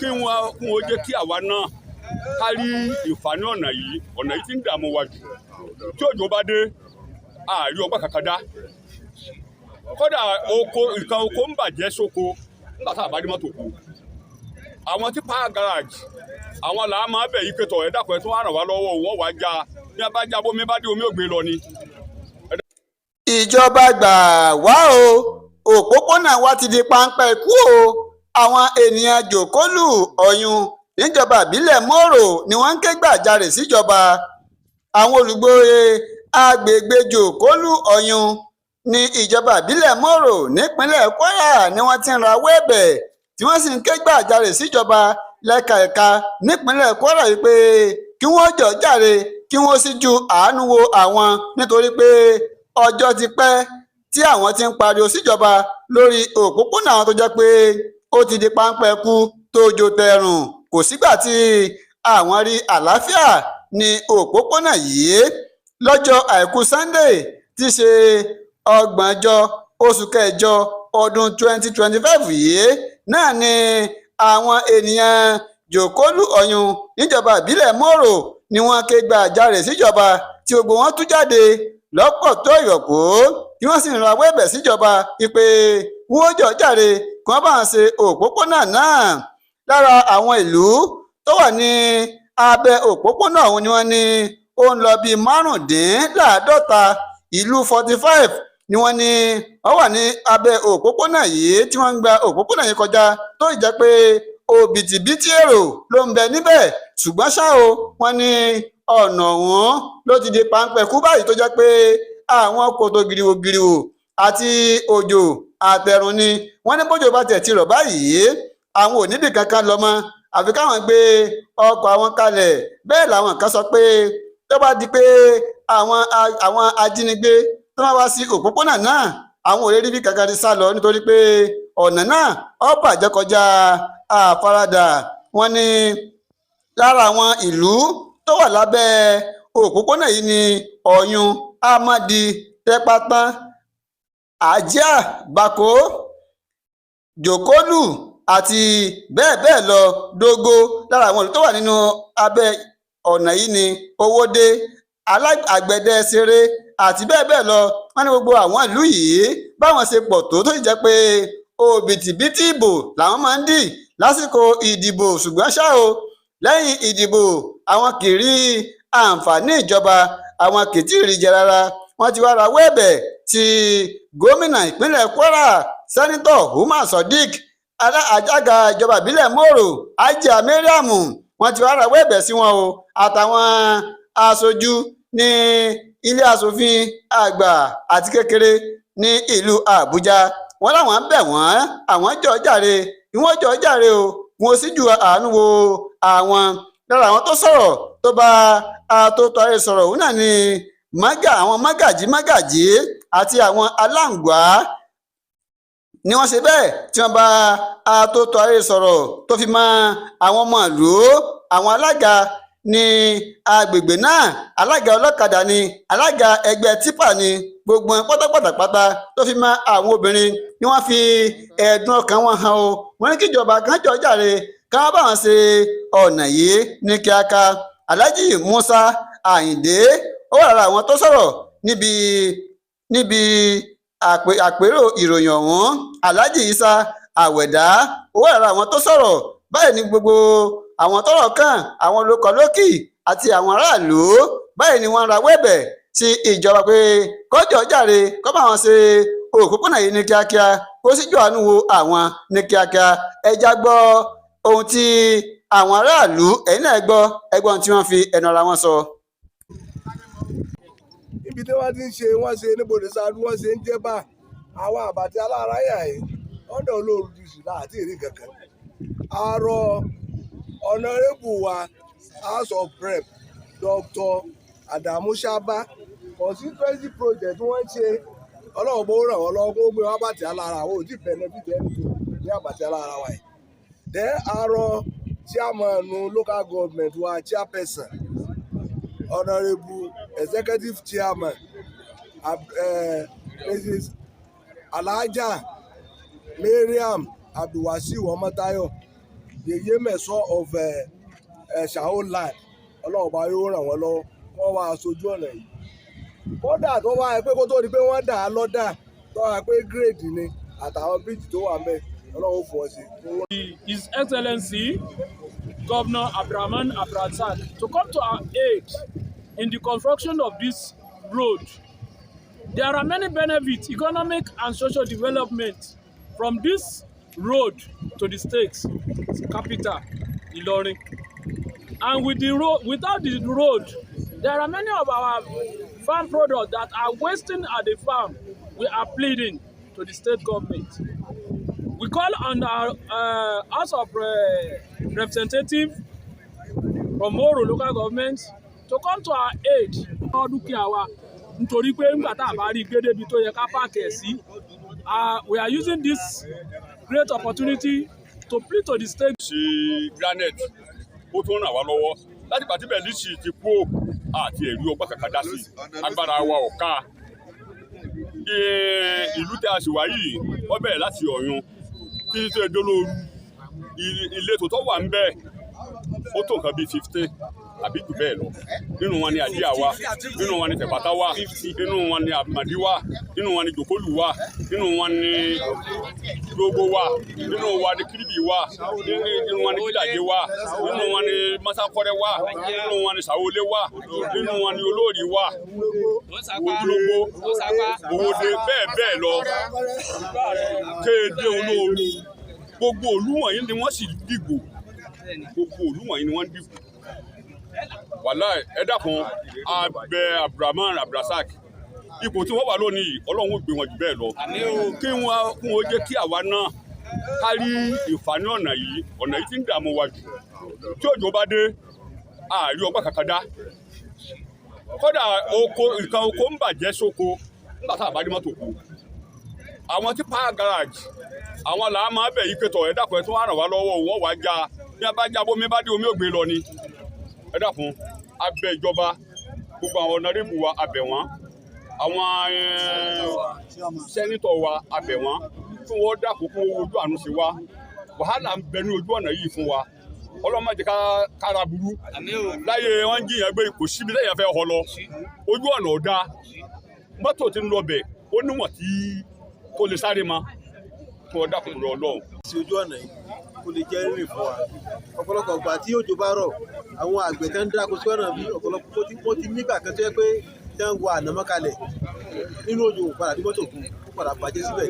kí wọ́n jẹ́ kí àwa náà ká rí ìfàní ọ̀nà yìí ti ń dààmú wa jù tí òjò bá dé àárí ọgbà kankan dá kódà nǹkan oko ń bàjẹ́ sóko nígbà tá a bá dé mọ́tò kù àwọn tí power garage àwọn làá máa bẹ̀ yí pẹ̀tọ̀ ẹ̀ dàpọ̀ ẹ̀ tó wà ràn wá lọ́wọ́ wọ́n wá já bí a bá já bómi bá dé omi ò gbé lọ ni. ìjọba gbà wá o òpópónà wa ti di páńpẹ́ ikú o àwọn ènìyàn jòkólù ọ̀yún níjọba ìbílẹ̀ mòrò ni wọ́n ń ké gbàjarè síjọba àwọn olùgbé agbègbè jòkólù ọ̀yún ní ìjọba ìbílẹ̀ mòrò nípínlẹ̀ kwara ni wọ́n ti ń rawọ́ ẹ̀bẹ̀ tí wọ́n sì ń ké gbàjarè síjọba lẹ́ka nípínlẹ̀ kwara yìí pé kí wọ́n jọ jàre kí wọ́n sì ju àánú wo àwọn nítorí pé ọjọ́ ti pẹ́ tí àwọn ti ń pariwo síjọba lórí òpópónà àwọn tó jẹ́ pé ó ti di páńpẹ́ kú tójó tẹrùn kò sígbà tí àwọn rí àlàáfíà ní òpópónà yìí lọ́jọ́ àìkú Sunday tí ṣe 30 oṣù kẹjọ ọdún 2025 yìí náà ni àwọn ènìyàn jòkólù ọ̀yún níjọba ìbílẹ̀ mòrò ni wọ́n ké gbàjarè síjọba tí gbogbo wọn tú jáde lọ́pọ̀ tó ìrọ̀kó tí wọ́n sì ń rawọ́ ẹ̀bẹ̀ síjọba pé wọ́n jọ jàre kí wọ́n bá ń ṣe òpópónà náà lára àwọn ìlú tó wà ní abẹ́ òpópónà ọ̀hún ni wọ́n ní ó ń lọ bíi 55 ìlú 45 ni wọ́n ní wọ́n wà ní abẹ́ òpópónà yìí tí wọ́n ń gba òpópónà yìí kọjá tó ì jẹ́ pé òbítíbitì èrò ló ń bẹ níbẹ̀ ṣùgbọ́n ṣá o wọ́n ní ọ̀nà ọ̀hún ló ti di páńpẹ́ kú báyìí tó jẹ́ pé àwọn kòtò gìrìwò àti òjò àtẹ̀rùn ni wọ́n ní bójò bá tẹ̀ ti rọ̀ báyìí àwọn ò níbì kankan lọ mọ́ àfi káwọn gbé ọkọ̀ àwọn kalẹ̀ bẹ́ẹ̀ làwọn kan sọ pé tó bá di pé àwọn ajínigbé tó máa wá sí òpópónà náà àwọn ò lè rí bí kankan ti sá lọ nítorí pé ọ̀nà náà ó bàjẹ́ kọjá àfaradà wọ́n ní lára àwọn ìlú tó wà lábẹ́ òpópónà yìí ni ọ̀yún amadi tẹpátán àjíà bako jòkólù àti bẹ́ẹ̀ bẹ́ẹ̀ lọ dógó lára àwọn ìlú tó wà nínú abẹ́ ọ̀nà yìí ni owódé àgbẹ̀dẹ ṣeré àti bẹ́ẹ̀ bẹ́ẹ̀ lọ wọ́n ní gbogbo àwọn ìlú yìí báwọn ṣe pọ̀ tó sì jẹ́ pé òbítíbitì ìbò làwọn máa ń dì lásìkò ìdìbò ṣùgbọ́n ṣá o lẹ́yìn ìdìbò àwọn kì í rí àǹfààní ìjọba àwọn kì í tí ì rí jẹ rárá wọ́n ti wá rawọ́ ẹ̀bẹ̀ tí gómìnà ìpínlẹ̀ kwara sẹ́nitọ̀ umar sodiq alága ìjọba ìbílẹ̀ mòrò ajá mariam wọ́n ti wá rawọ́ ẹ̀bẹ̀ sí wọn o àtàwọn aṣojú ní ilé aṣòfin àgbà àti kékeré ní ìlú àbújá wọ́n láwọn ń bẹ̀ wọ́n àwọn jọ jàre kí wọ́n jọ jàre o wọn ò sì ju àánú wo àwọn lára àwọn tó sọ̀rọ̀ tó bá àtòtọ́rẹ́ sọ̀rọ̀ òun náà ni àwọn mágàjí àti àwọn aláǹgbá ni wọ́n ṣe bẹ́ẹ̀ tí wọ́n bá àtòtọ́rẹ́ sọ̀rọ̀ tó fi mọ́ àwọn ọmọ ìlú àwọn alága ní agbègbè náà alága ọlọ́kadà ni alága ẹgbẹ́ típà ni gbogbo pátápátá tó fi mọ́ àwọn obìnrin ni wọ́n fi ẹ̀dùn ọkàn wọn hàn o wọ́n ní kíjọba kan jọ jàre káwọn bá wọn ṣe ọ̀nà yìí ní kíákà alhaji musa ayinde ó wà lára àwọn tó sọ̀rọ̀ níbi àpérò ìròyìn ọ̀hún alhaji isa àwẹ̀dá ó wà lára àwọn tó sọ̀rọ̀ báyìí ní gbogbo àwọn tọ́rọ̀ kàn àwọn lókọlókì àti àwọn aráàlú báyìí ni wọ́n rawọ́ ẹ̀bẹ̀ sí ìjọba pé kọjọ jàre kó bá wọn ṣe òpópónà yìí ní kíákíá kó sì jọ àánú wo àwọn ní kíákíá ẹjá gbọ́ ohun tí àwọn aráàlú ẹ̀yin náà gbọ́ ẹgbọ́n tí wọ́n fi ẹnu ara wọn sọ. ibi tí wọ́n ti ń ṣe wọ́n ṣe níbodè sáájú wọ́n ṣe ń jẹ́ bá àwọn àbàtì aláráyà yìí ọ̀dọ̀ olóòrù ti sùn láti èrè kankan. àárọ̀ ọ̀nàrẹ́bù wa house of rep Dr. Adamu Shaba constituency project wọ́n ṣe ọlọ́run bó ràn wọ́n lọ́wọ́ kó gbé wá bàtì alára àwọn òdì benefit ẹni tó ní àbàtì alára wa yìí. Then àárọ̀ chairman local government wa chairperson honourable executive chairman Mrs. Alhaja Mariam Abdulwasiu Omotayo Yèyé Mẹ̀sọ́ of Ṣàó land ọlọ́run bá yóò ràn wọ́n lọ́wọ́ wọ́n wá aṣojú ọ̀nà yìí. Kódà tó wá pé kó tó di pé wọ́n dà á lọ́dà tó wá pé gírèdì ni àtàwọn bíríìjì tó wà mẹ́ ọlọ́run fún ọ sí. His Excellency Governor Abdulrahman Abdulrazak to come to our aid in the construction of this road. There are many benefits, economic and social development from this road to the state's capital, Ilorin. And with the road, without the road, there are many of our farm products that are wasting at the farm. We are pleading to the state government. We call on our House of Representatives from Moro local government to come to our aid. Nítorí pé nígbà tá a bá rí gbé débi tó yẹ ká pààkì sí, we are using this great opportunity to plead to the state. ṣe granite ó tún ràn wá lọ́wọ́ láti pàtí bẹ̀líṣì ti kú àti ẹ̀rí ọgbà kankan dá sí agbára wa ọ̀ka. Ìlú tí a sì wá yìí wọ́n bẹ̀rẹ̀ láti Ọ̀yún títí tó Dólóoru, ìletò tó wà ń bẹ̀ ó tó nǹkan bíi 15 àbí jù bẹ́ẹ̀ lọ. Nínú wọn ni Àjíà wà, nínú wọn ni Tẹ̀pátá wà, nínú wọn ni Àmàdí wà, nínú wọn ni Jòkólù wà, nínú wọn ni Gbogbo wà, nínú wọn ni Kíríbì wà, nínú wọn ni Kídàjé wà, nínú wọn ni Másákọ́rẹ́ wà, nínú wọn ni Sàwólé wà, nínú wọn ni Olóòrì wà, Ògúnlógbó, Òwòdè bẹ́ẹ̀ bẹ́ẹ̀ lọ. Kéde Olóoru, gbogbo ìlú wọ̀nyí ni wọ́n sì dìbò, gbogbo ìlú wọ̀nyí ni wọ́n dìbò. Wàláì ẹ dákun abẹ Abdulrahman Abdulrazak ipò tí wọ́n wà lónìí Ọlọ́run ó gbé wọn jù bẹ́ẹ̀ lọ kí wọ́n jẹ́ kí àwa náà ká rí ìfàní ọ̀nà yìí tí ń dààmú wa jù tí òjò bá dé àárí ọgbà kankan dá kódà nǹkan oko ń bàjẹ́ sóko nígbà tá a bá rí mọ́tò kú àwọn tí pa garage àwọn làá máa bẹ̀ yí pé tọ̀ ẹ dákun ẹ tún wá ràn wá lọ́wọ́ wọ́n wá já bí a bá já bómi bá dé omi ò gbé lọ ni. Ẹ dákun abẹ ìjọba gbogbo àwọn ọ̀nàrẹ́bù wa abẹ wọn àwọn sẹ́nitọ̀ wa abẹ wọn fún wọn dákun fún ojú àánú sí wa wàhálà ń bẹ ní ojú ọ̀nà yìí fún wa ọlọ́mọdé kára burú láyé wọn ń jiyàn gbé kò síbi lẹ́yìn fẹ́ họ lọ ojú ọ̀nà ọ̀dà mọ́tò tí ń lọ bẹ̀ ó níwọ̀n tí kò lè sáré ma fún ọ dákun lọ Ọlọ́run. sí ojú ọ̀nà yìí kó lè jẹ́ rírìn fún wa ọ̀pọ̀lọpọ̀ ìgbà tí òjò bá rọ̀ àwọn àgbẹ̀ tán ń dáko sí ọ̀nà bí ọ̀pọ̀lọpọ̀ wọ́n ti nígbà kan tó yẹ pé tí wọ́n ń wa ànámọ́ kalẹ̀ nínú òjò padà dé mọ́tò kún ó padà bàjẹ́ síbẹ̀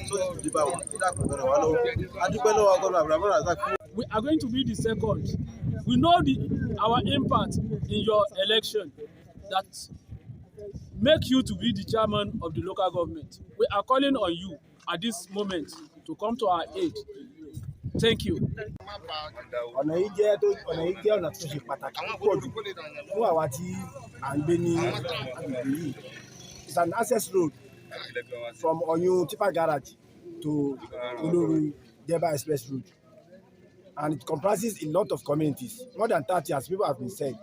tó sì dé bá wọn tó dákun ràn wá lọ́wọ́ a dúpẹ́ lọ́wọ́ Governor Abdulrahman Abdulrazak. We are going to be the second. We know our impact in your election that make you to be the chairman of the local government. We are calling on you at this moment to come to our aid. Thank you. ọ̀nà yìí jẹ́ ọ̀nà tó ṣe pàtàkì púpọ̀ jù fún àwa tí à ń gbé ní agbègbè yìí. It's an access road from Ọ̀yún Tipa Garage to Oloru Deba Express Road, and it comprises a lot of communities, more than 30 as people have been said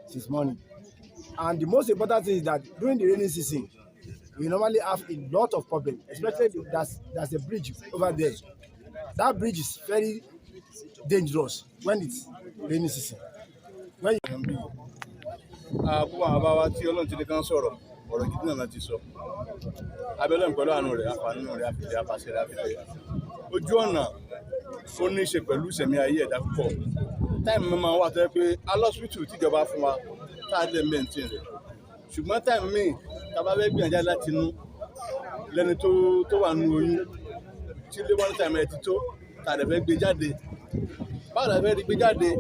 since morning. And the most important thing is that during the rainy season, we normally have a lot of problems, especially there's a bridge over there. That bridge is very dangerous when it's rainy season. When you Gbogbo àwọn bàbá tí Ọlọ́run ti lè kàn sọ̀rọ̀ ọ̀rọ̀ gidi náà ti sọ abẹ́lẹ́ pẹ̀lú àánú rẹ̀ àǹfààní rẹ̀ àfihàn àpàṣẹ rẹ̀ àfihàn ojú ọ̀nà ó ní í ṣe pẹ̀lú ìṣẹ̀mí ayé ẹ̀dá púpọ̀ táìmù mi máa wà tó yẹ pé alọ́sibítù tíjọba fún wa tá a lè mẹ́ǹtì rẹ̀ ṣùgbọ́n táìmù mi tá a bá fẹ́ gbìyànjú láti inú lẹ́ni tó wà nínú oyún tí ilé wọn táìmù ẹ̀ ti tó tá a lè fẹ́ gbé jáde báwo la fẹ́ rí gbé jáde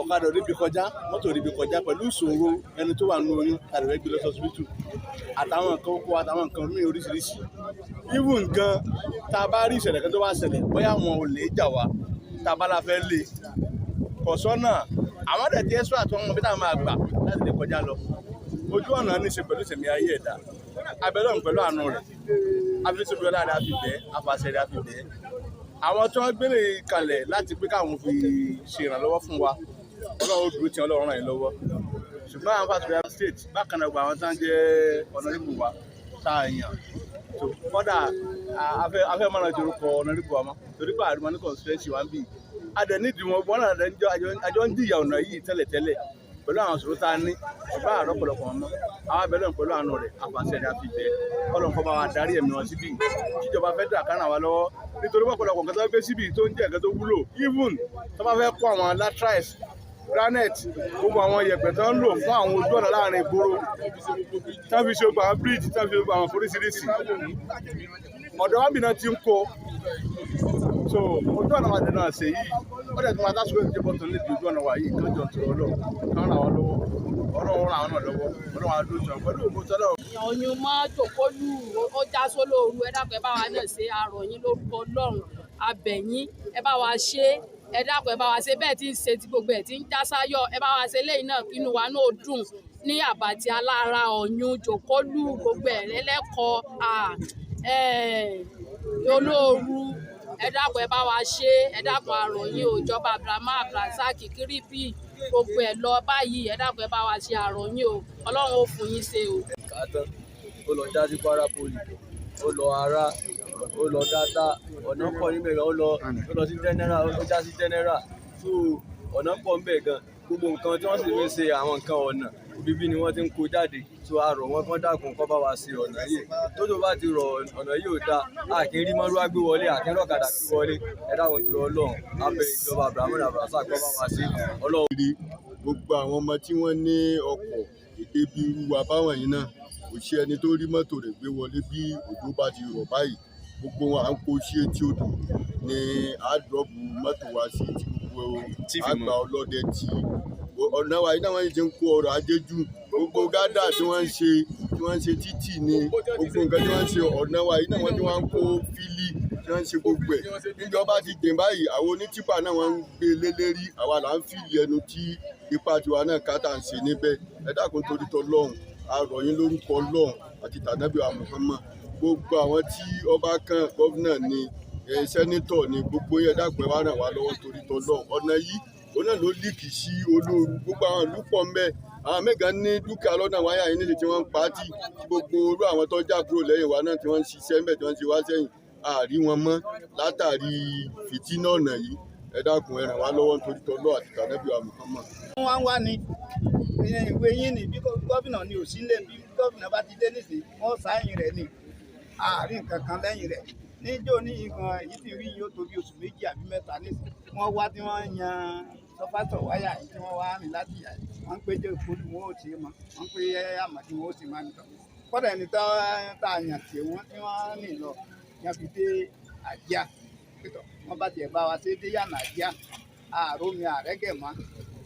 ọ̀kadà ríbi kọjá mọ́tò ríbi kọjá pẹ̀lú ìṣòro ẹni tó wà nínú oyún tá a lè fẹ́ gbé lọ sọ́sibítù àtàwọn nǹkan oko àtàwọn nǹkan míì oríṣiríṣi even gan tá a bá rí ìṣẹ̀lẹ̀ kan tó bá ṣẹlẹ̀ bóyá àwọn olè jà wá tá a bá la fẹ́ lé kọ̀sọ́nà àwọn dẹ̀ tí ẹ́sọ́ àti wọn bí táwọn máa gbà láti lè kọjá lọ ojú ọ̀nà ní í ṣe pẹ̀lú ìṣẹ̀mí ayé ẹ̀dá abẹ́lẹ́ pẹ̀lú àánú rẹ̀ abínísọ́bí ọlá rẹ̀ àfibẹ́ afàṣẹ rẹ̀ àfibẹ́ àwọn tí wọ́n gbélé kalẹ̀ láti pé káwọn fi ṣe ìrànlọ́wọ́ fún wa Ọlọ́run dúró tí Ọlọ́run ràn yín lọ́wọ́ ṣùgbọ́n àwọn fásitì Ọ̀yọ́ state bákan náà gba àwọn tá ń jẹ́ ọ̀nàrẹ́bù wa tá a yàn tó kọ́dà afẹ́ mọ́nà ju orúkọ ọ̀nàrẹ́bù wa mọ́ torí pé àrùmọ́ ní constituency wa ń bì adẹ̀ nídìí wọn gbọ́n náà àjọ ń jìyà ọ̀nà yìí tẹ́lẹ̀tẹ́lẹ̀ pẹ̀lú àwọn ìṣòro tá a ní ṣùgbọ́n àárọ̀ pọ̀lọpọ̀ ọmọ àwọn abẹ́lẹ̀ pẹ̀lú àánú rẹ̀ àfàṣẹ rẹ̀ àfi jẹ́ kọ́lọ̀ nǹkan bá wa darí ẹ̀mí wọn síbí ìjọba fẹ́ dà kánà wa lọ́wọ́ nítorí pọ̀lọpọ̀ nǹkan tó gbé síbí tó ń jẹ́ nǹkan tó wúlò even tó bá fẹ́ kó àwọn latrice granite gbogbo àwọn yẹ̀pẹ̀ tó ń lò fún àwọn ojú ọ̀nà láàrin ìgboro tó fi ṣe gbogbo àwọn bíríìjì tó fi ṣe gbogbo àwọn foríṣiríṣi ọ̀dọ̀ wa bìnrin ti ń kó so ojú ọ̀nà wa dẹ̀ náà ṣe yìí ó dẹ̀ tó máa dásìkò ìjọba tó níbi ojú ọ̀nà wa yìí kájọ tó lọ káwọn àwọn lọ́wọ́ ọlọ́run ràn àwọn náà lọ́wọ́ ọlọ́run àdójọ pẹ̀lú ògbótọ́lọ́. ọ̀yún mọ́ jòkólù ó já sólóoru ẹ dákun ẹ bá wa náà ṣe àròyìn lórúkọ ọlọ́run abẹ̀yìn ẹ bá wa ṣe ẹ dákun ẹ bá wa ṣe bẹ́ẹ̀ tí ń ṣe ti gbogbo ẹ̀ tí ń já sáyọ̀ ẹ bá wa ṣe lẹ́yìn náà kínú wa náà dùn ní àbàtì alára ọ̀yún jòkólù gbogbo ẹ̀ lẹ́lẹ́kọ̀ọ́ olóoru ẹ dákun ẹ bá wa ṣe ẹ dákun àròyìn òjọba Abraham Abdulrasaq Kiripi gbogbo ẹ lọ báyìí ẹ dákun ẹ bá wa ṣe àròyìn o Ọlọ́run ó fún yín ṣe o. kàtàn ó lọ já sí Kwara Poly ó lọ ara ó lọ dáadáa ọ̀nà pọ̀ níbẹ̀ gan ó lọ sí general ó já sí general so ọ̀nà pọ̀ níbẹ̀ gan gbogbo nǹkan tí wọ́n sì fi ṣe àwọn nǹkan ọ̀nà bíbí ni wọ́n ti ń kó jáde so a rọ̀ wọ́n kán dákun kán bá wa ṣe ọ̀nà yìí tójò bá ti rọ̀ ọ̀nà yìí ò dáa àkín rí mọ́rúwá gbé wọlé àkín rọ̀kadà gbé wọlé ẹ dákun tó lọ Ọlọ́run abẹ́ ìjọba Abraham Abdulrasaq kán bá wa ṣe Ọlọ́run. gbogbo àwọn ọmọ tí wọ́n ní ọkọ̀ èdè bí irú wa báwọn yìí náà kò sí ẹni tó rí mọ́tò rẹ̀ gbé wọlé bí òjò bá ti rọ̀ báyìí gbogbo wọn à ń kó sí etí odò ní àádọ́bù mọ́tò wa sí ti gbogbo àgbà ọlọ́dẹ tí ọ̀nà wa yìí náà wọ́n ti ń kó ọrọ̀ ajé jù gbogbo gádà tí wọ́n ń ṣe títì ní gbogbo nǹkan tí wọ́n ń ṣe ọ̀nà wa yìí náà wọ́n ti wá ń kó fílì tí wọ́n ń ṣe gbogbo ẹ̀ níjọba ti dè báyìí àwọn onítìpà náà wọ́n ń gbé lé lérí àwa là ń fìlì ẹnu tí ipa tiwa náà kátà ń ṣe níbẹ̀ ẹ dákun torí t'Ọlọ́run a rọ̀ yín lórúkọ Ọlọ́run àti tànábì wa Muhammad gbogbo àwọn tí ọba kan gọ́vnà ni sẹ́nítọ̀ ni gbogbo yẹn dákun ẹ wá ràn wá lọ́wọ́ torí t'Ọlọ́run ọ̀nà yìí òun náà ló líkì sí olóoru gbogbo àwọn ìlú pọ̀ mbẹ́ àwọn mẹ́gàn ní dúkìá lọ́nà wáyà yìí níbi tí wọ́n ń pàtì gbogbo orú àwọn tó já kúrò lẹ́yìn wa náà tí wọ́n ń ṣiṣẹ́ mbẹ́ tí wọ́n ń ṣe wá sẹ́yìn àárí wọn mọ́ látàrí fìtínà ọ̀nà yìí ẹ dákun ẹ ràn wá lọ́wọ́ nítorí t'Ọlọ́run àti tànábì wa Muhammad. wọ́n wá ní ìwé yín ni bí gómìnà ni ò sí lé bí gómìnà bá ti dé nísìnyí wọ́n sáyìn rẹ̀ ni àárín kankan lẹ́yìn rẹ̀ níjó ní ìgbọ̀n èyí tí rí yóò tó bí oṣù méjì àbí mẹ́ta nísìnyí wọ́n wá tí wọ́n yan sọfátọ̀ wáyà yìí tí wọ́n wá rìn láti yà yìí wọ́n ń pé jẹ́ ìpolú wọn ò tí ì mọ̀ wọ́n ń pé àmọ̀tí wọn ò sì máa nìkan kọ́dà ẹni tá a yàn tí wọ́n tí wọ́n rìn lọ yàn fi dé àjíà pẹ̀tọ̀ wọ́n bá tiẹ̀ bá wa ṣe dé yànnà àjíà àròmí àrẹ́gẹ̀ mọ́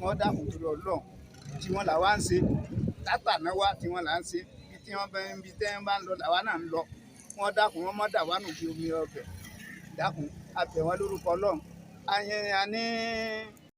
wọ́n dákun tó lọ lọ́ọ̀ tí wọ́n là wá ń ṣe látàná wá tí wọ́n là ń ṣe bí tí wọ́n bá ń lọ làwa náà ń lọ wọ́n dákun wọ́n mọ́ dà wá nù bí omi ọbẹ̀ dákun àbẹ̀ wọn lórúkọ Ọlọ́run a ní